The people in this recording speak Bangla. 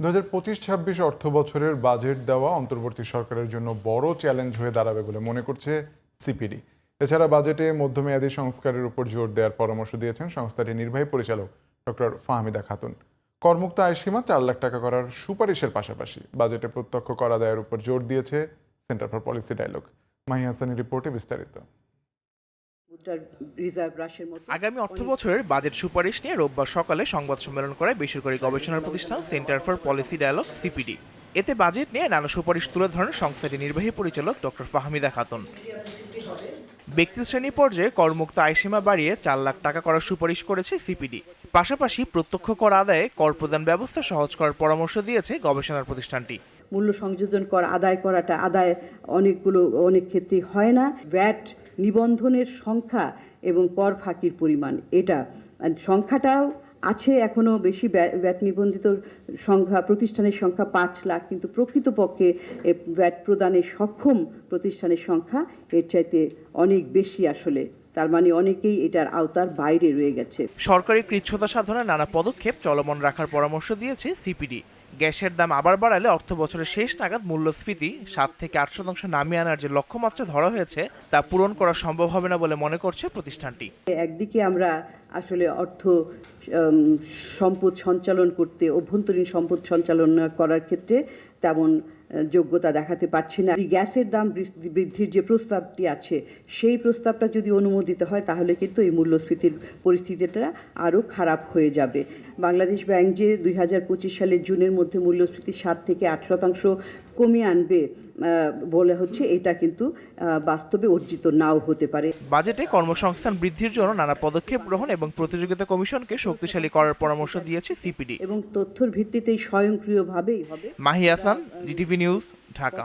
2025-26 অর্থ বছরের বাজেট দেওয়া অন্তর্বর্তী সরকারের জন্য বড় চ্যালেঞ্জ হয়ে দাঁড়াবে বলে মনে করছে সিপিডি। এছাড়া বাজেটে মধ্যমেয়াদী সংস্কারের উপর জোর দেওয়ার পরামর্শ দিয়েছেন সংস্থাটির নির্বাহী পরিচালক ডক্টর ফাহমিদা খাতুন। করমুক্ত আয়সীমা 4 লাখ টাকা করার সুপারিশের পাশাপাশি বাজেটে প্রত্যক্ষ কর আদায়ের উপর জোর দিয়েছে Centre for Policy Dialogue. Mahi হাসানের রিপোর্টে বিস্তারিত। আগামী অর্থবছরের বাজেট সুপারিশ নিয়ে রোববার সকালে সংবাদ সম্মেলন করে বেসরকারি গবেষণা প্রতিষ্ঠান Centre for Policy Dialogue CPD. এতে বাজেট নিয়ে নানা সুপারিশ তুলে ধরেন সংস্থাটির নির্বাহী পরিচালক ডক্টর ফাহমিদা খাতুন। ব্যক্তি শ্রেণী পর্যায়ে করমুক্ত আয়সীমা বাড়িয়ে 4 লাখ টাকা করার সুপারিশ করেছে সিপিডি। পাশাপাশি প্রত্যক্ষ কর আদায়ে কর প্রদান ব্যবস্থা সহজ করার পরামর্শ দিয়েছে গবেষণা প্রতিষ্ঠানটি। মূল্য সংযোজন কর আদায় করাটা অনেক ক্ষেত্রে হয় না। ভ্যাট নিবন্ধনের সংখ্যা এবং কর ফাঁকির পরিমাণ, এটা সংখ্যাটাও আছে এখনো বেশি। ভ্যাট নিবন্ধিত সংখ্যা প্রতিষ্ঠানের সংখ্যা 5 লাখ, কিন্তু প্রকৃতপক্ষে ভ্যাট প্রদানে সক্ষম প্রতিষ্ঠানের সংখ্যা এর চাইতে অনেক বেশি আসলে। তার মানে অনেকেই এটার আওতার বাইরে রয়ে গেছে। সরকারি কৃচ্ছ্রতা সাধনায় নানা পদক্ষেপ চলমান রাখার পরামর্শ দিয়েছে সিপিডি। গ্যাসের দাম আবার বাড়ালে অর্থ বছরের শেষ নাগাদ মূল্যস্ফীতি 7 থেকে 8% নামিয়ে আনার যে লক্ষ্যমাত্রা ধরা হয়েছে তা পূরণ করা সম্ভব হবে না বলে মনে করছে প্রতিষ্ঠানটি। একদিকে আমরা আসলে সম্পদ সঞ্চালন করতে, অভ্যন্তরীণ সম্পদ সঞ্চালন করার ক্ষেত্রে তেমন যোগ্যতা দেখাতে পারছি না। গ্যাসের দাম বৃদ্ধির যে প্রস্তাবটি আছে, সেই প্রস্তাবটা যদি অনুমোদিত হয় তাহলে কিন্তু এই মূল্যস্ফীতির পরিস্থিতিটা আরও খারাপ হয়ে যাবে। বাংলাদেশ ব্যাংক যে 2025 সালের জুনের মধ্যে মূল্যস্ফীতি 7 থেকে 8% কমিয়ে আনবে বলে হচ্ছে, এটা কিন্তু বাস্তবে অর্জিত নাও হতে পারে। বাজেটে কর্মসংস্থান বৃদ্ধির জন্য নানা পদক্ষেপ গ্রহণ এবং প্রতিযোগিতা কমিশনকে শক্তিশালী করার পরামর্শ দিয়েছে সিপিডি। এবং তথ্যের ভিত্তিতেই স্বয়ংক্রিয়ভাবেই হবে। Mahi Hasan, GTV news, Dhaka.